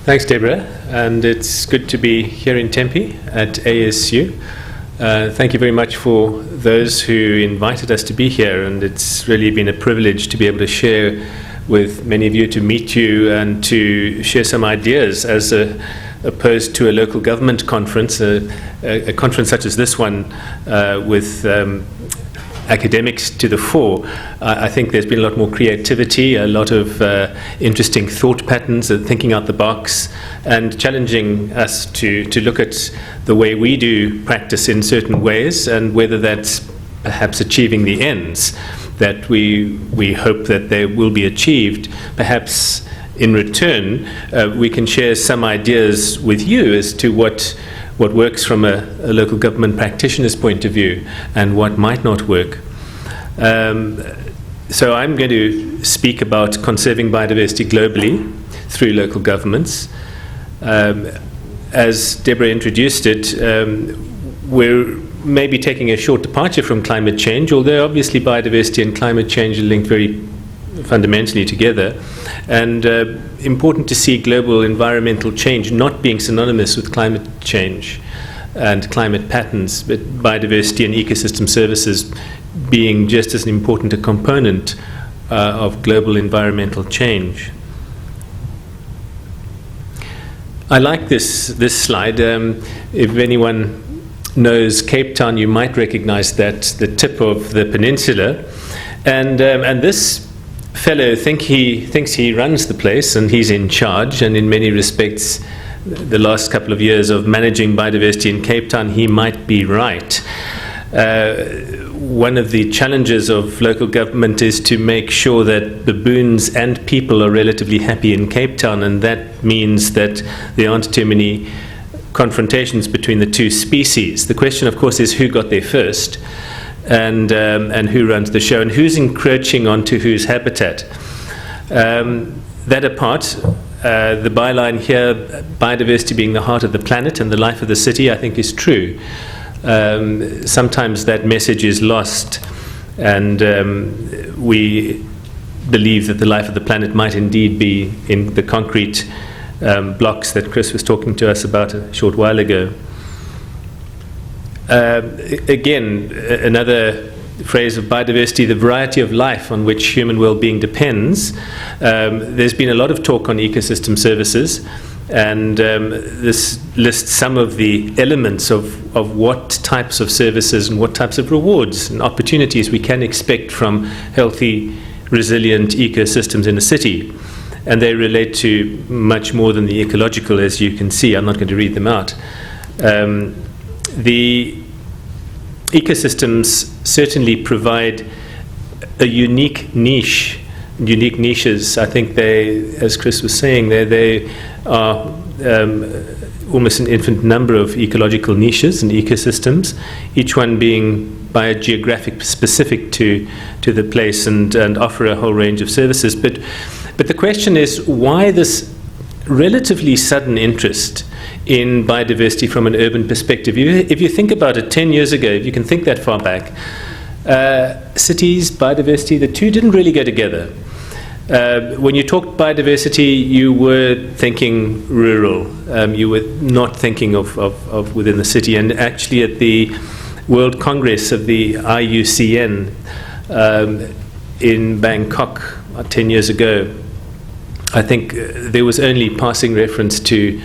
Thanks, Debra, and it's good to be here in Tempe at ASU. Thank you very much for those who invited us to be here, and it's really been a privilege to be able to share with many of you, to meet you and to share some ideas as opposed to a local government conference, a conference such as this one with academics to the fore. I think there's been a lot more creativity, a lot of interesting thought patterns and thinking out the box, and challenging us to look at the way we do practice in certain ways and whether that's perhaps achieving the ends that we hope that they will be achieved. Perhaps in return we can share some ideas with you as to what works from a local government practitioner's point of view and what might not work. So I'm going to speak about conserving biodiversity globally through local governments. As Debra introduced it, we're maybe taking a short departure from climate change, although obviously biodiversity and climate change are linked very fundamentally together, and important to see global environmental change not being synonymous with climate change and climate patterns, but biodiversity and ecosystem services being just as important a component of global environmental change. I like this slide. If anyone knows Cape Town, you might recognize that, the tip of the peninsula, and this fellow thinks he runs the place and he's in charge, and in many respects the last couple of years of managing biodiversity in Cape Town, he might be right. One of the challenges of local government is to make sure that baboons and people are relatively happy in Cape Town, and that means that there aren't too many confrontations between the two species. The question, of course, is who got there first, and who runs the show, and who's encroaching onto whose habitat. That apart, the byline here, biodiversity being the heart of the planet and the life of the city, I think is true. Sometimes that message is lost, and we believe that the life of the planet might indeed be in the concrete blocks that Chris was talking to us about a short while ago. Again, another phrase of biodiversity, the variety of life on which human well-being depends. There's been a lot of talk on ecosystem services, and this lists some of the elements of what types of services and what types of rewards and opportunities we can expect from healthy, resilient ecosystems in a city. And they relate to much more than the ecological, as you can see. I'm not going to read them out. The ecosystems certainly provide a unique niches. I think they, as Chris was saying, they are almost an infinite number of ecological niches and ecosystems, each one being biogeographic specific to the place and offer a whole range of services. But the question is, why this relatively sudden interest in biodiversity from an urban perspective? If you think about it 10 years ago, if you can think that far back, cities, biodiversity, the two didn't really go together. When you talked biodiversity, you were thinking rural. You were not thinking of within the city. And actually at the World Congress of the IUCN in Bangkok 10 years ago, I think there was only passing reference to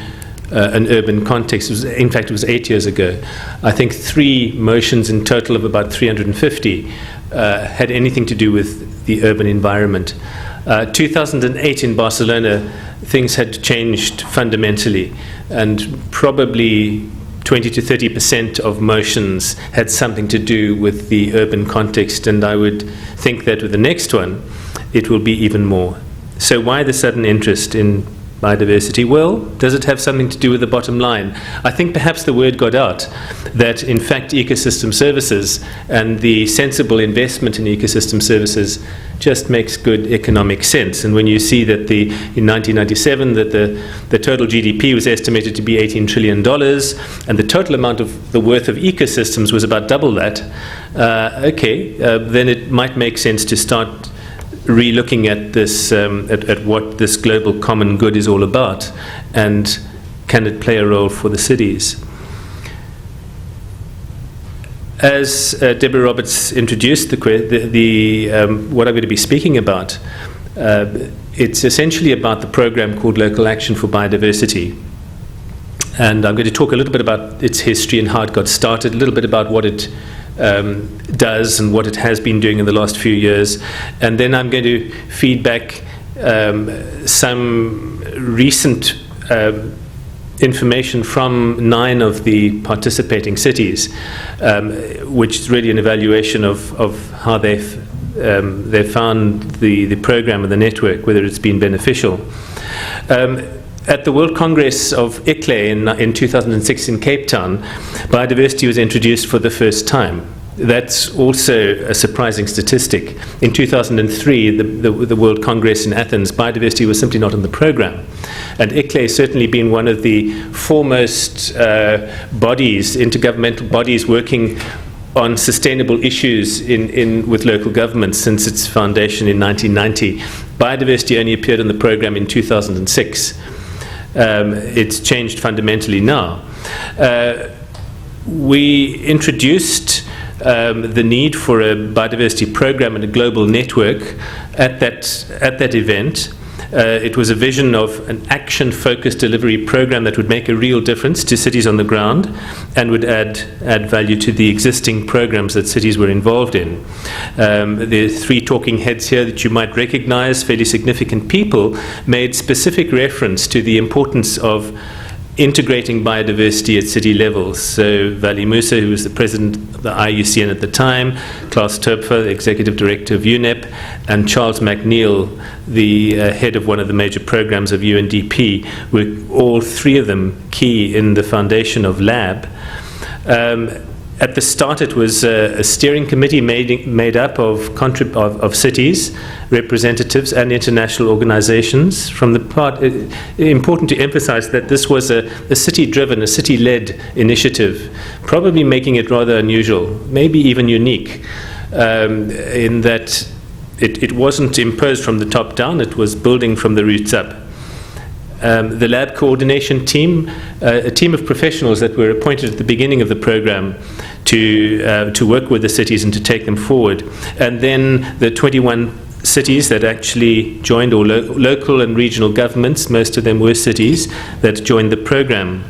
an urban context. In fact, it was 8 years ago. I think 3 motions in total of about 350 had anything to do with the urban environment. 2008 in Barcelona, things had changed fundamentally, and probably 20 to 30% of motions had something to do with the urban context, and I would think that with the next one, it will be even more. So why the sudden interest in biodiversity? Well, does it have something to do with the bottom line? I think perhaps the word got out that in fact ecosystem services and the sensible investment in ecosystem services just makes good economic sense. And when you see that in 1997 that the total GDP was estimated to be $18 trillion and the total amount of the worth of ecosystems was about double that, then it might make sense to start re-looking at this, at what this global common good is all about, and can it play a role for the cities? As Debra Roberts introduced what I'm going to be speaking about, it's essentially about the program called Local Action for Biodiversity. And I'm going to talk a little bit about its history and how it got started, a little bit about what it does and what it has been doing in the last few years. And then I'm going to feed back some recent information from 9 of the participating cities, which is really an evaluation of how they've found the program and the network, whether it's been beneficial. At the World Congress of eThekwini in 2006 in Cape Town, biodiversity was introduced for the first time. That's also a surprising statistic. In 2003, the World Congress in Athens, biodiversity was simply not on the program. And eThekwini has certainly been one of the foremost bodies, intergovernmental bodies, working on sustainable issues with local governments since its foundation in 1990. Biodiversity only appeared on the program in 2006. It's changed fundamentally now. We introduced the need for a biodiversity program and a global network at that event. It was a vision of an action-focused delivery program that would make a real difference to cities on the ground and would add value to the existing programs that cities were involved in. There are 3 talking heads here that you might recognize. Fairly significant people made specific reference to the importance of integrating biodiversity at city levels. So Vali Musa, who was the president of the IUCN at the time, Klaus Töpfer, the executive director of UNEP, and Charles McNeil, the head of one of the major programs of UNDP, were all 3 of them key in the foundation of LAB. At the start, it was a steering committee made up of cities, representatives, and international organizations. From the part, important to emphasize that this was a city-driven, a city-led initiative, probably making it rather unusual, maybe even unique, in that it wasn't imposed from the top down, it was building from the roots up. The lab coordination team, a team of professionals that were appointed at the beginning of the program to work with the cities and to take them forward. And then the 21 cities that actually joined, or local and regional governments, most of them were cities, that joined the program.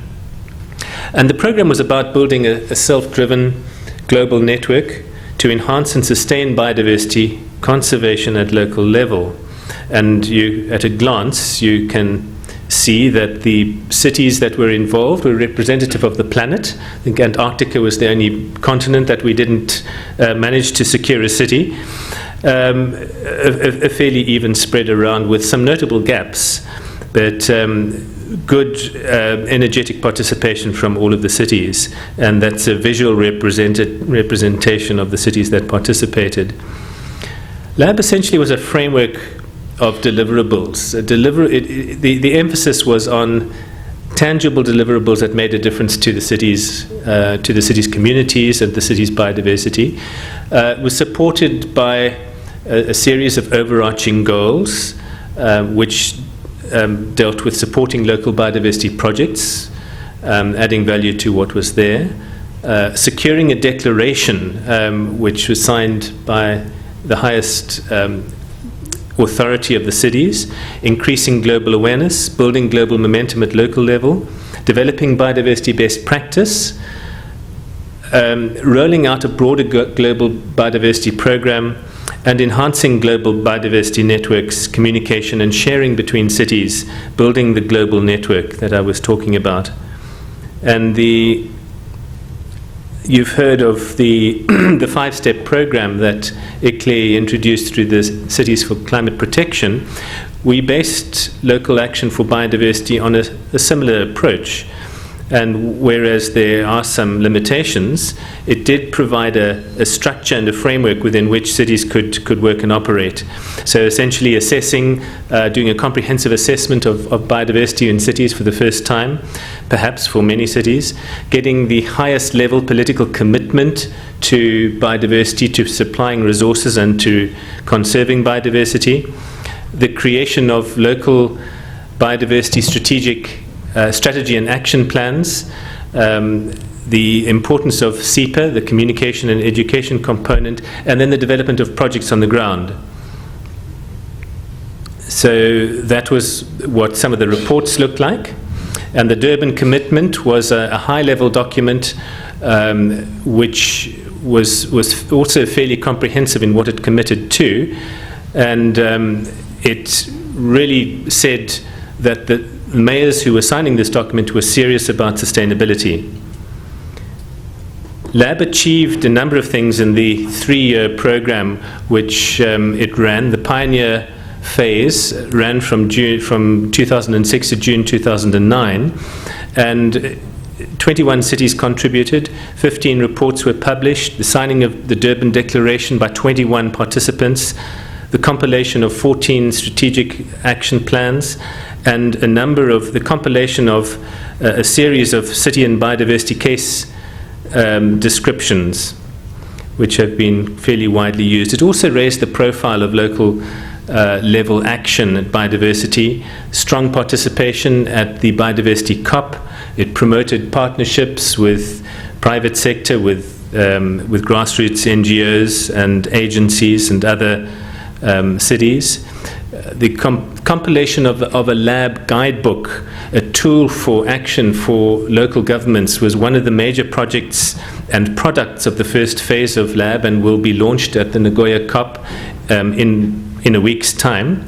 And the program was about building a self-driven global network to enhance and sustain biodiversity conservation at local level. And at a glance, you can see that the cities that were involved were representative of the planet. I think Antarctica was the only continent that we didn't manage to secure a city. A fairly even spread around with some notable gaps, but good energetic participation from all of the cities, and that's a visual representation of the cities that participated. LAB essentially was a framework of deliverables. The emphasis was on tangible deliverables that made a difference to the cities' communities and the city's biodiversity. It was supported by a series of overarching goals, which dealt with supporting local biodiversity projects, adding value to what was there, securing a declaration which was signed by the highest authority of the cities, increasing global awareness, building global momentum at local level, developing biodiversity best practice, rolling out a broader global biodiversity program, and enhancing global biodiversity networks, communication and sharing between cities, building the global network that I was talking about. And you've heard of the 5-step program that eThekwini introduced through the Cities for Climate Protection. We based local action for biodiversity on a similar approach. And whereas there are some limitations, it did provide a structure and a framework within which cities could work and operate. So essentially assessing, doing a comprehensive assessment of biodiversity in cities for the first time, perhaps for many cities, getting the highest level political commitment to biodiversity, to supplying resources and to conserving biodiversity, the creation of local biodiversity strategy and action plans, the importance of SEPA, the communication and education component, and then the development of projects on the ground. So that was what some of the reports looked like. And the Durban Commitment was a high-level document which was also fairly comprehensive in what it committed to. And it really said that the mayors who were signing this document were serious about sustainability. LAB achieved a number of things in the 3-year program which it ran. The pioneer phase ran from 2006 to June 2009, and 21 cities contributed, 15 reports were published, the signing of the Durban Declaration by 21 participants, the compilation of 14 strategic action plans, and the compilation of a series of city and biodiversity case descriptions, which have been fairly widely used. It also raised the profile of local level action at biodiversity, strong participation at the Biodiversity COP. It promoted partnerships with private sector, with grassroots NGOs and agencies and other cities. The compilation of a LAB guidebook, a tool for action for local governments, was one of the major projects and products of the first phase of LAB, and will be launched at the Nagoya COP in a week's time.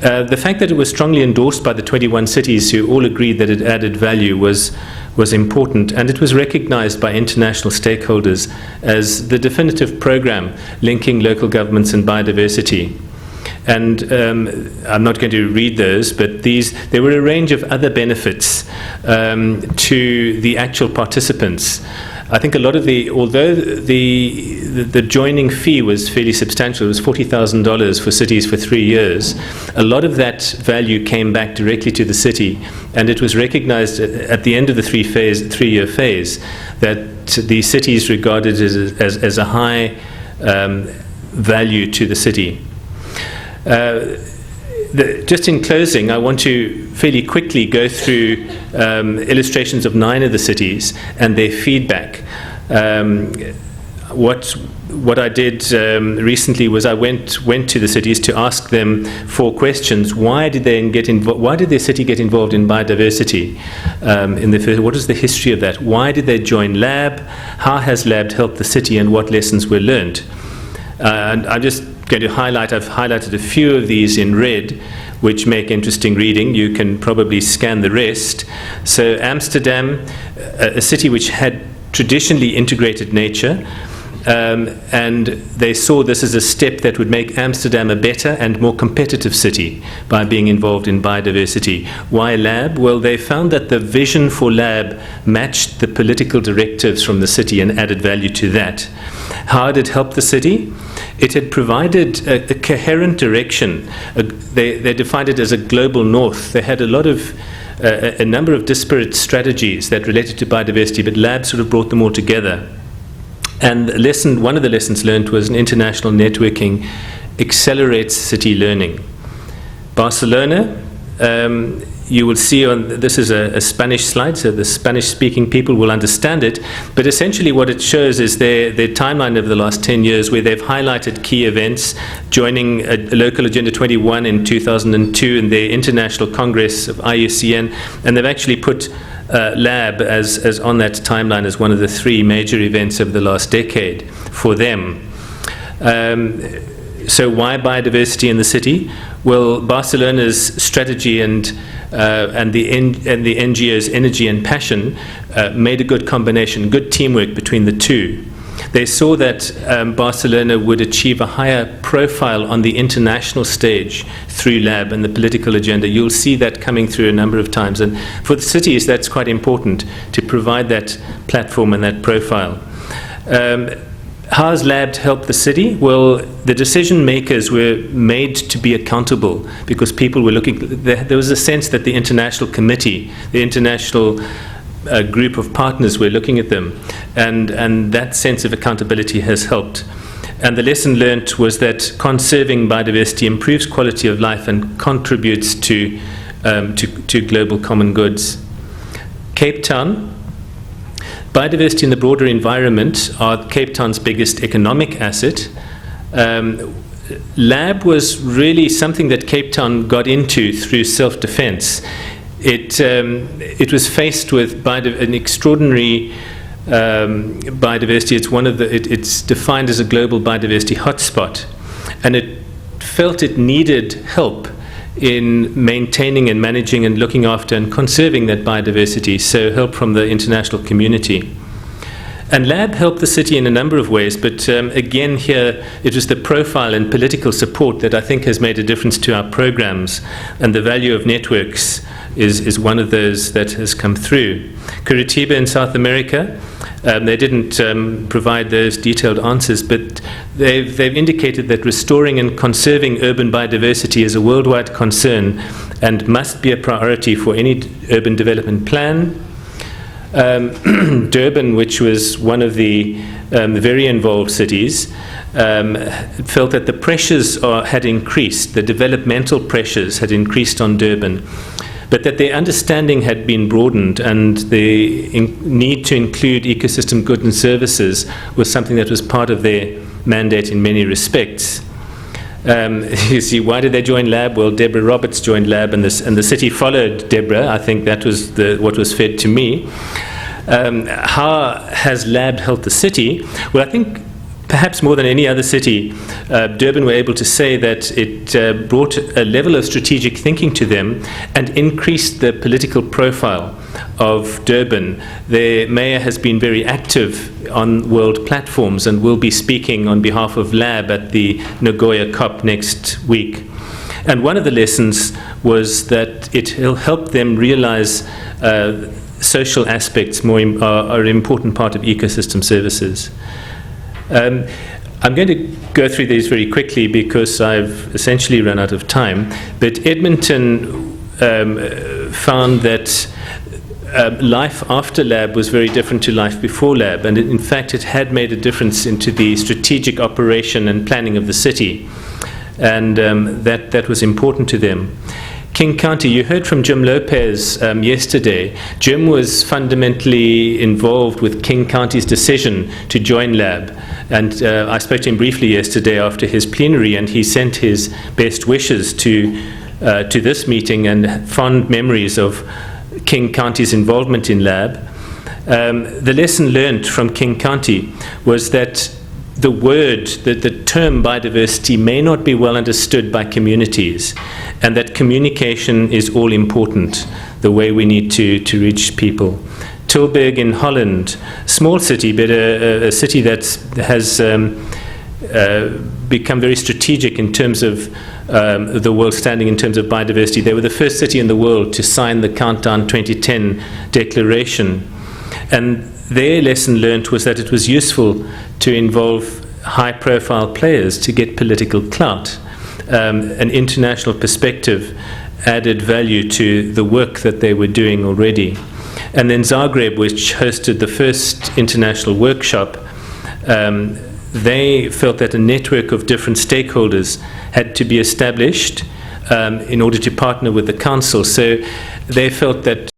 The fact that it was strongly endorsed by the 21 cities who all agreed that it added value was important, and it was recognized by international stakeholders as the definitive program linking local governments and biodiversity. And I'm not going to read those, but there were a range of other benefits to the actual participants. I think a lot of although the joining fee was fairly substantial, it was $40,000 for cities for 3 years, a lot of that value came back directly to the city, and it was recognized at the end of the 3-year phase that the cities regarded as a high value to the city. Just in closing, I want to fairly quickly go through illustrations of 9 of the cities and their feedback. What I did recently was I went to the cities to ask them 4 questions. Why did their city get involved in biodiversity? What is the history of that? Why did they join LAB? How has LAB helped the city, and what lessons were learned? And I'm just going to I've highlighted a few of these in red, which make interesting reading. You can probably scan the rest. So Amsterdam, a city which had traditionally integrated nature, and they saw this as a step that would make Amsterdam a better and more competitive city by being involved in biodiversity. Why LAB? Well, they found that the vision for LAB matched the political directives from the city and added value to that. How did it help the city? It had provided a coherent direction. They defined it as a global north. They had a number of disparate strategies that related to biodiversity, but LAB sort of brought them all together. And one of the lessons learned was an international networking accelerates city learning. Barcelona, you will see this is a Spanish slide, so the Spanish-speaking people will understand it, but essentially what it shows is their timeline over the last 10 years, where they've highlighted key events, joining a local Agenda 21 in 2002 and their International Congress of IUCN, and they've actually put LAB as on that timeline as one of the 3 major events of the last decade for them. So why biodiversity in the city? Well, Barcelona's strategy and the NGO's energy and passion made a good combination, good teamwork between the two. They saw that Barcelona would achieve a higher profile on the international stage through lab and the political agenda. You'll see that coming through a number of times. And for the cities, that's quite important to provide that platform and that profile. How has lab helped the city? Well, the decision makers were made to be accountable because people were looking. There was a sense that the international committee, the international group of partners were looking at them, and that sense of accountability has helped. And the lesson learnt was that conserving biodiversity improves quality of life and contributes to global common goods. Cape Town. Biodiversity and the broader environment are Cape Town's biggest economic asset. Lab was really something that Cape Town got into through self-defense. It was faced with an extraordinary biodiversity. It's defined as a global biodiversity hotspot, and it felt it needed help in maintaining and managing and looking after and conserving that biodiversity, so help from the international community. And lab helped the city in a number of ways, but again here it was the profile and political support that I think has made a difference to our programs, and the value of networks is one of those that has come through. Curitiba in South America, they didn't provide those detailed answers, but they've indicated that restoring and conserving urban biodiversity is a worldwide concern and must be a priority for any urban development plan. Durban, which was one of the very involved cities, felt that the pressures had increased, the developmental pressures had increased on Durban, but that their understanding had been broadened, and the need to include ecosystem goods and services was something that was part of their mandate in many respects. You see, why did they join lab? Well, Debra Roberts joined lab, and the city followed Debra. I think that was what was fed to me. How has lab helped the city? Well, I think perhaps more than any other city, Durban were able to say that it brought a level of strategic thinking to them and increased the political profile of Durban. Their mayor has been very active on world platforms and will be speaking on behalf of lab at the Nagoya COP next week. And one of the lessons was that it helped them realize social aspects are an important part of ecosystem services. I'm going to go through these very quickly because I've essentially run out of time. But Edmonton found that life after lab was very different to life before lab, and in fact it had made a difference into the strategic operation and planning of the city, and that was important to them. King County, you heard from Jim Lopez yesterday. Jim was fundamentally involved with King County's decision to join lab, and I spoke to him briefly yesterday after his plenary, and he sent his best wishes to this meeting and fond memories of King County's involvement in lab. The lesson learned from King County was that the term biodiversity may not be well understood by communities, and that communication is all important, the way we need to reach people. Tilburg in Holland, small city, but a city that has become very strategic in terms of the world standing in terms of biodiversity. They were the first city in the world to sign the Countdown 2010 declaration. And their lesson learned was that it was useful to involve high-profile players to get political clout. An international perspective added value to the work that they were doing already. And then Zagreb, which hosted the first international workshop, they felt that a network of different stakeholders had to be established in order to partner with the council. So they felt that